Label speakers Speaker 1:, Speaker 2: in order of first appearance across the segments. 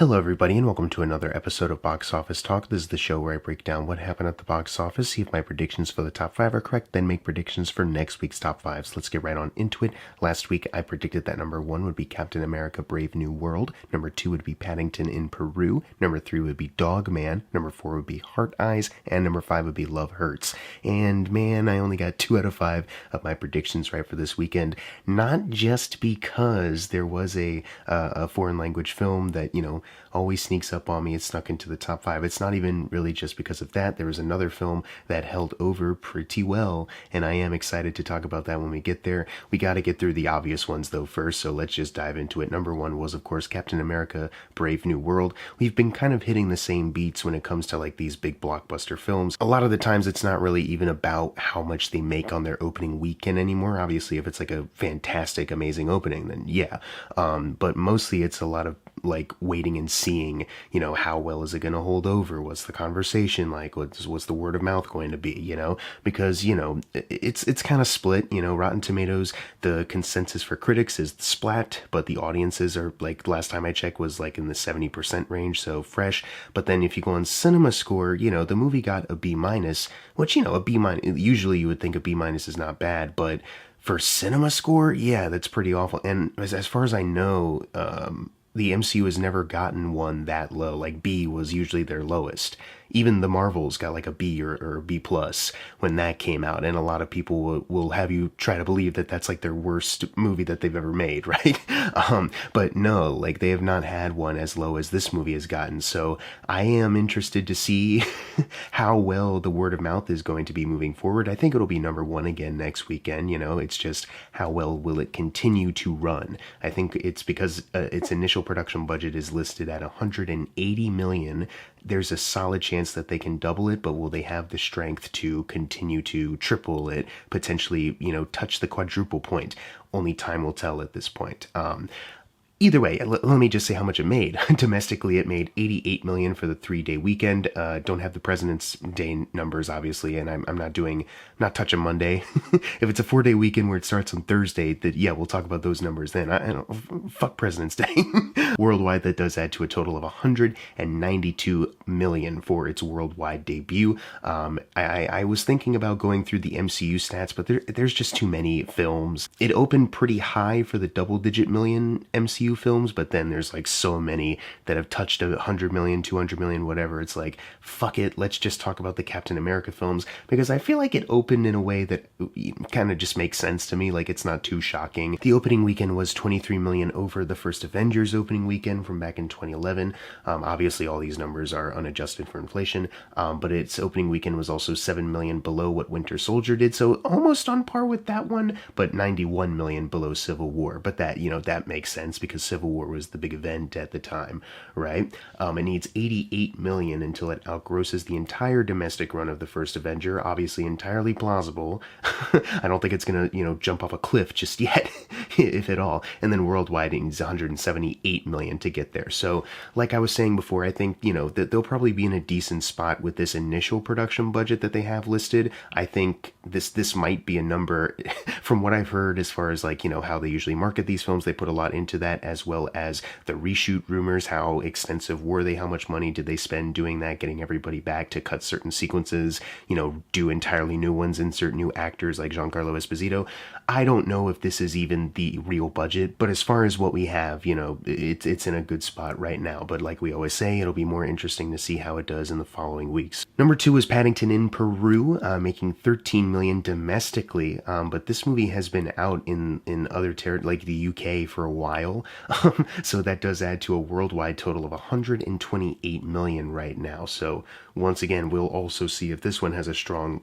Speaker 1: Hello, everybody, and welcome to another episode of Box Office Talk. This is the show where I break down what happened at the box office, see if my predictions for the top 5 are correct, then make predictions for next week's top 5s. Let's get right on into it. Last week, I predicted that number 1 would be Captain America Brave New World, number 2 would be Paddington in Peru, number 3 would be Dogman, number 4 would be Heart Eyes, and number 5 would be Love Hurts. And man, I only got 2 out of 5 of my predictions right for this weekend. Not just because there was a foreign language film that, always sneaks up on me. It snuck into the top 5. It's not even really just because of that. There was another film that held over pretty well, and I am excited to talk about that when we get there. We got to get through the obvious ones though first, so let's just dive into it. Number 1 was, of course, Captain America Brave New World. We've been kind of hitting the same beats when it comes to like these big blockbuster films. A lot of the times it's not really even about how much they make on their opening weekend anymore. Obviously, if it's like a fantastic, amazing opening, then yeah. But mostly it's a lot of like waiting and seeing, how well is it going to hold over? What's the conversation like? What's the word of mouth going to be, because, it's kind of split, Rotten Tomatoes, the consensus for critics is splat, but the audiences are like, last time I checked was like in the 70% range, so fresh. But then if you go on Cinema Score, the movie got a B minus, which, a B minus, usually you would think a B minus is not bad, but for Cinema Score, yeah, that's pretty awful. And as far as I know, the MCU has never gotten one that low. Like B was usually their lowest. Even the Marvels got like a B or a B plus when that came out, and a lot of people will have you try to believe that that's like their worst movie that they've ever made, right? But no, like they have not had one as low as this movie has gotten. So I am interested to see how well the word of mouth is going to be moving forward. I think it'll be number 1 again next weekend. It's just how well will it continue to run. I think it's because its initial production budget is listed at 180 million. There's a solid chance that they can double it, but will they have the strength to continue to triple it, potentially, touch the quadruple point? Only time will tell at this point. Either way, let me just say how much it made. Domestically, it made $88 million for the 3-day weekend. Don't have the President's Day numbers, obviously, and I'm not touching Monday. If it's a 4-day weekend where it starts on Thursday, that yeah, we'll talk about those numbers then. Fuck President's Day. Worldwide, that does add to a total of $192 million for its worldwide debut. I was thinking about going through the MCU stats, but there's just too many films. It opened pretty high for the double-digit million MCU films, but then there's like so many that have touched 100 million, 200 million, whatever. It's like, fuck it, let's just talk about the Captain America films, because I feel like it opened in a way that kind of just makes sense to me. Like, it's not too shocking. The opening weekend was 23 million over the first Avengers opening weekend from back in 2011. Obviously all these numbers are unadjusted for inflation, but its opening weekend was also 7 million below what Winter Soldier did, so almost on par with that one, but 91 million below Civil War. But that, that makes sense because Civil War was the big event at the time, right? It needs 88 million until it outgrosses the entire domestic run of the first Avenger. Obviously entirely plausible. I don't think it's gonna, jump off a cliff just yet, if at all. And then worldwide it needs 178 million to get there. So like I was saying before, I think, that they'll probably be in a decent spot with this initial production budget that they have listed. I think this might be a number from what I've heard as far as like, how they usually market these films. They put a lot into that, as well as the reshoot rumors. How extensive were they? How much money did they spend doing that, getting everybody back to cut certain sequences, do entirely new ones, insert new actors like Giancarlo Esposito? I don't know if this is even the real budget, but as far as what we have, it's in a good spot right now. But like we always say, it'll be more interesting to see how it does in the following weeks. Number 2 is Paddington in Peru, making 13 million domestically, but this movie has been out in other territories, like the UK, for a while. So that does add to a worldwide total of 128 million right now. So once again, we'll also see if this one has a strong,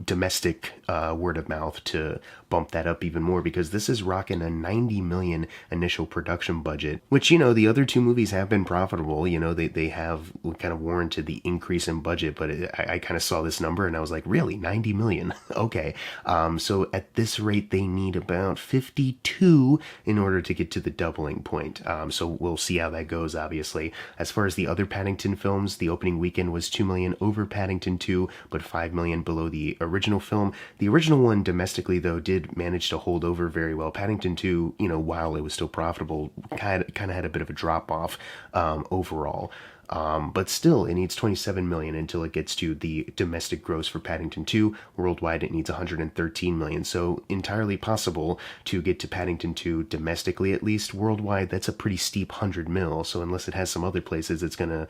Speaker 1: domestic word of mouth to bump that up even more, because this is rocking a 90 million initial production budget, which, the other 2 movies have been profitable. They have kind of warranted the increase in budget, but I kind of saw this number and I was like, really, 90 million? Okay. So at this rate, they need about 52 in order to get to the doubling point. So we'll see how that goes, obviously. As far as the other Paddington films, the opening weekend was 2 million over Paddington 2, but 5 million below the original film. The original one domestically, though, did manage to hold over very well. Paddington 2, while it was still profitable, kind of had a bit of a drop off overall. But still, it needs 27 million until it gets to the domestic gross for Paddington 2. Worldwide, it needs 113 million. So entirely possible to get to Paddington 2 domestically, at least. Worldwide, that's a pretty steep 100 mil. So unless it has some other places it's gonna,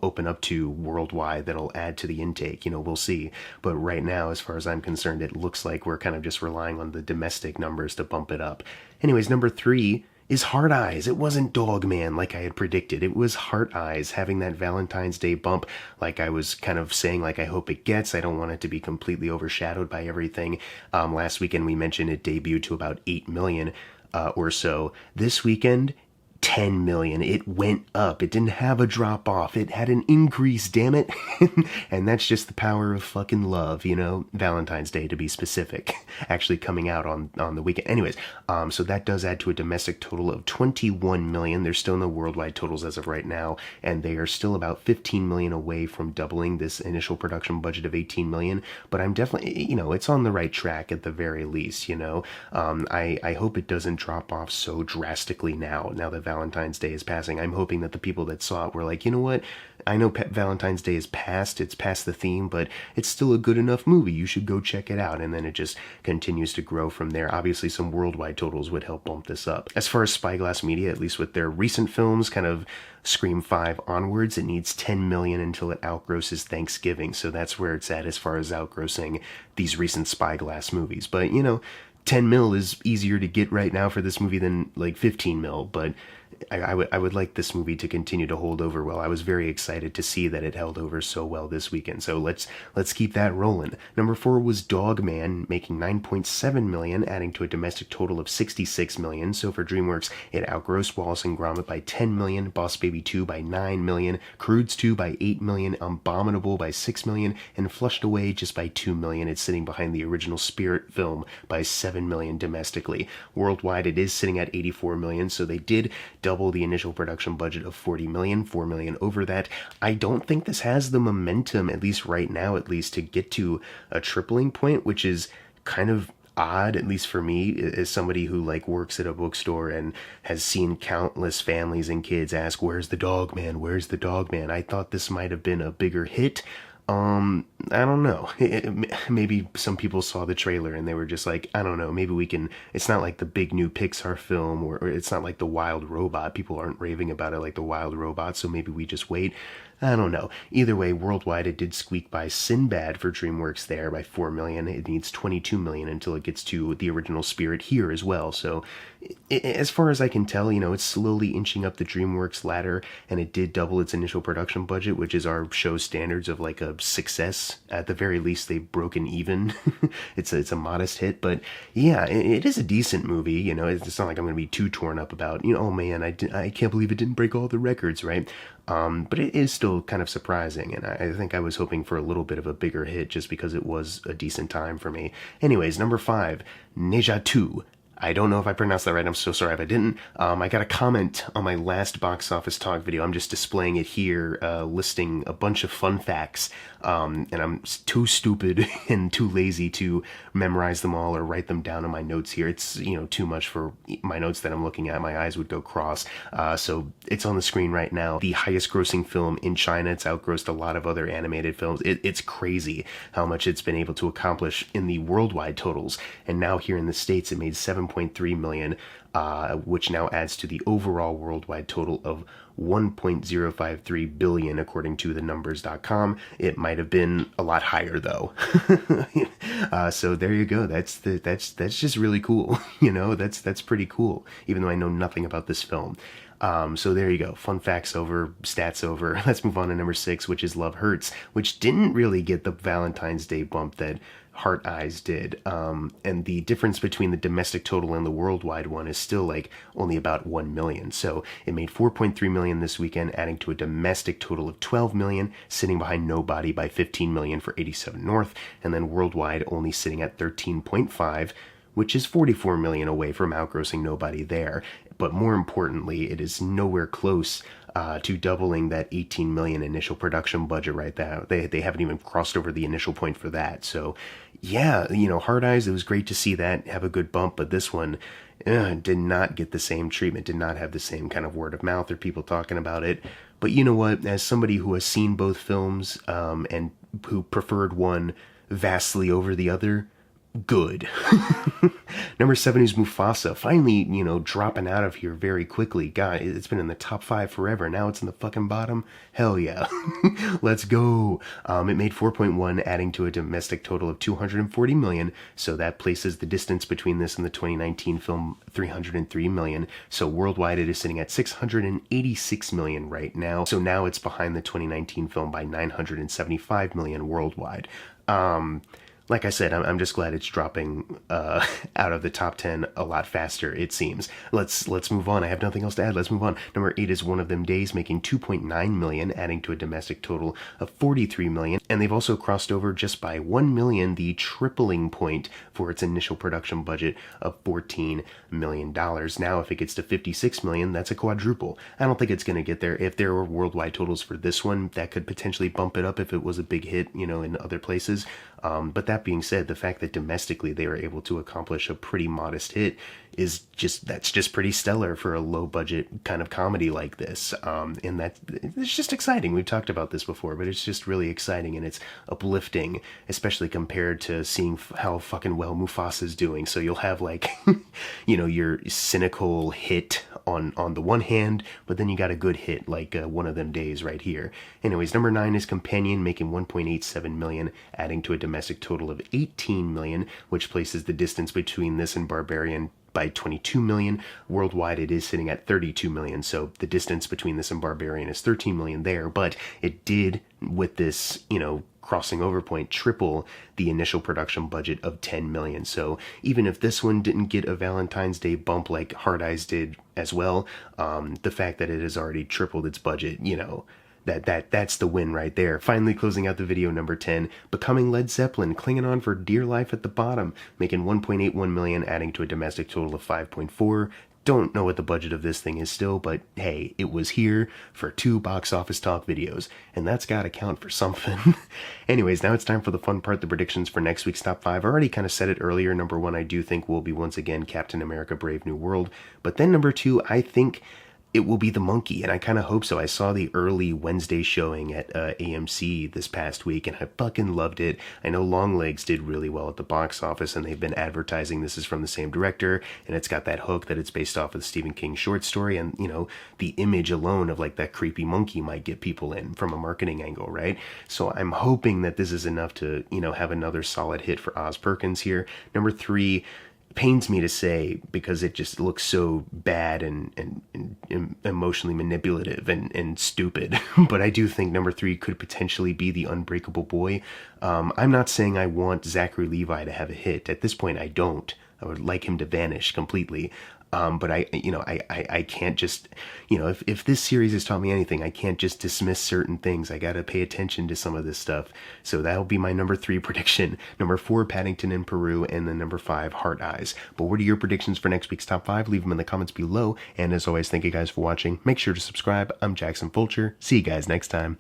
Speaker 1: open up to worldwide that'll add to the intake, we'll see. But right now, as far as I'm concerned, it looks like we're kind of just relying on the domestic numbers to bump it up. Anyways, number 3 is Heart Eyes. It wasn't Dogman like I had predicted. It was Heart Eyes having that Valentine's Day bump like I was kind of saying, like I hope it gets. I don't want it to be completely overshadowed by everything. Last weekend we mentioned it debuted to about 8 million or so. This weekend, 10 million. It went up. It didn't have a drop off. It had an increase, damn it. And that's just the power of fucking love, Valentine's Day to be specific, actually coming out on the weekend. Anyways, so that does add to a domestic total of 21 million. There's still no worldwide totals as of right now, and they are still about 15 million away from doubling this initial production budget of 18 million. But I'm definitely, it's on the right track at the very least, I hope it doesn't drop off so drastically now that Valentine's Day is passing. I'm hoping that the people that saw it were like, you know what? I know Valentine's Day is past, it's past the theme, but it's still a good enough movie. You should go check it out. And then it just continues to grow from there. Obviously, some worldwide totals would help bump this up. As far as Spyglass Media, at least with their recent films, kind of Scream 5 onwards, it needs 10 million until it outgrosses Thanksgiving. So that's where it's at as far as outgrossing these recent Spyglass movies. But, 10 mil is easier to get right now for this movie than like 15 mil, but I would like this movie to continue to hold over well. I was very excited to see that it held over so well this weekend, so let's keep that rolling. Number 4 was Dogman, making 9.7 million, adding to a domestic total of 66 million. So for DreamWorks, it outgrossed Wallace and Gromit by 10 million, Boss Baby 2 by 9 million, Croods 2 by 8 million, Abominable by 6 million, and Flushed Away just by 2 million. It's sitting behind the original Spirit film by 7 million domestically. Worldwide, it is sitting at 84 million, so they did double the initial production budget of 40 million, 4 million over that. I don't think this has the momentum, at least right now, to get to a tripling point, which is kind of odd, at least for me, as somebody who works at a bookstore and has seen countless families and kids ask, where's the Dogman? Where's the Dogman? I thought this might have been a bigger hit. I don't know. Maybe some people saw the trailer and they were just like, I don't know, maybe we can, it's not like the big new Pixar film, or it's not like The Wild Robot. People aren't raving about it like The Wild Robot, so maybe we just wait. I don't know. Either way, worldwide, it did squeak by Sinbad for DreamWorks there by 4 million. It needs 22 million until it gets to the original Spirit here as well. So as far as I can tell, it's slowly inching up the DreamWorks ladder, and it did double its initial production budget, which is our show standards of like a success. At the very least, they've broken even. It's a modest hit, but yeah, it is a decent movie. It's not like I'm going to be too torn up about, oh man, I can't believe it didn't break all the records, right? But it is still kind of surprising, and I think I was hoping for a little bit of a bigger hit just because it was a decent time for me. Anyways, number 5, Neja 2. I don't know if I pronounced that right. I'm so sorry if I didn't. I got a comment on my last box office talk video. I'm just displaying it here, listing a bunch of fun facts. And I'm too stupid and too lazy to memorize them all or write them down in my notes here. It's, too much for my notes that I'm looking at. My eyes would go cross. So it's on the screen right now. The highest grossing film in China. It's outgrossed a lot of other animated films. It's crazy how much it's been able to accomplish in the worldwide totals. And now here in the States, it made 7.3 million, which now adds to the overall worldwide total of 1.053 billion according to thenumbers.com. It might have been a lot higher though. So there you go. That's just really cool. That's pretty cool, even though I know nothing about this film. So there you go. Fun facts over, stats over. Let's move on to number 6, which is Love Hurts, which didn't really get the Valentine's Day bump that Heart Eyes did. And the difference between the domestic total and the worldwide one is still only about 1 million. So it made 4.3 million this weekend, adding to a domestic total of 12 million, sitting behind Nobody by 15 million for 87 North, and then worldwide only sitting at 13.5, which is 44 million away from outgrossing Nobody there. But more importantly, it is nowhere close to doubling that 18 million initial production budget right there. They haven't even crossed over the initial point for that. So yeah, Hard Eyes, it was great to see that have a good bump, but this one did not get the same treatment, did not have the same kind of word of mouth or people talking about it. But you know what, as somebody who has seen both films and who preferred one vastly over the other, good. Number 7 is Mufasa. Finally, dropping out of here very quickly. God, it's been in the top 5 forever. Now it's in the fucking bottom. Hell yeah. Let's go. It made 4.1, adding to a domestic total of 240 million. So that places the distance between this and the 2019 film 303 million. So worldwide it is sitting at 686 million right now. So now it's behind the 2019 film by 975 million worldwide. Like I said, I'm just glad it's dropping out of the top 10 a lot faster, it seems. Let's move on. I have nothing else to add. Let's move on. Number 8 is One of Them Days, making 2.9 million, adding to a domestic total of 43 million. And they've also crossed over just by 1 million the tripling point for its initial production budget of $14 million. Now, if it gets to 56 million, that's a quadruple. I don't think it's going to get there. If there were worldwide totals for this one, that could potentially bump it up if it was a big hit, in other places. But that being said, the fact that domestically they were able to accomplish a pretty modest hit that's just pretty stellar for a low budget kind of comedy like this. And it's just exciting. We've talked about this before, but it's just really exciting and it's uplifting, especially compared to seeing how fucking well Mufasa's doing. So you'll have your cynical hit on the one hand, but then you got a good hit like One of Them Days right here. Anyways, number 9 is Companion, making 1.87 million, adding to a domestic total of 18 million, which places the distance between this and Barbarian by 22 million. Worldwide it is sitting at 32 million, so the distance between this and Barbarian is 13 million there, but it did, with this crossing over point, triple the initial production budget of 10 million. So even if this one didn't get a Valentine's Day bump like Hard Eyes did as well, the fact that it has already tripled its budget, that's the win right there. Finally closing out the video, number 10, Becoming Led Zeppelin, clinging on for dear life at the bottom, making 1.81 million, adding to a domestic total of 5.4. Don't know what the budget of this thing is still, but hey, it was here for 2 box office talk videos, and that's gotta count for something. Anyways, now it's time for the fun part, the predictions for next week's top 5. I already kind of said it earlier. Number 1, I do think will be once again Captain America Brave New World, but then number 2, I think it will be The Monkey, and I kind of hope so. I saw the early Wednesday showing at AMC this past week, and I fucking loved it. I know Longlegs did really well at the box office, and they've been advertising this is from the same director, and it's got that hook that it's based off of the Stephen King short story, and, the image alone of, that creepy monkey might get people in from a marketing angle, right? So I'm hoping that this is enough to, have another solid hit for Oz Perkins here. Number 3, pains me to say because it just looks so bad and emotionally manipulative and stupid, but I do think number 3 could potentially be The Unbreakable Boy. I'm not saying I want Zachary Levi to have a hit. At this point, I don't. I would like him to vanish completely. But I can't just, if this series has taught me anything, I can't just dismiss certain things. I gotta pay attention to some of this stuff. So that'll be my number 3 prediction. Number 4, Paddington in Peru, and then number 5, Heart Eyes. But what are your predictions for next week's top 5? Leave them in the comments below. And as always, thank you guys for watching. Make sure to subscribe. I'm Jackson Fulcher. See you guys next time.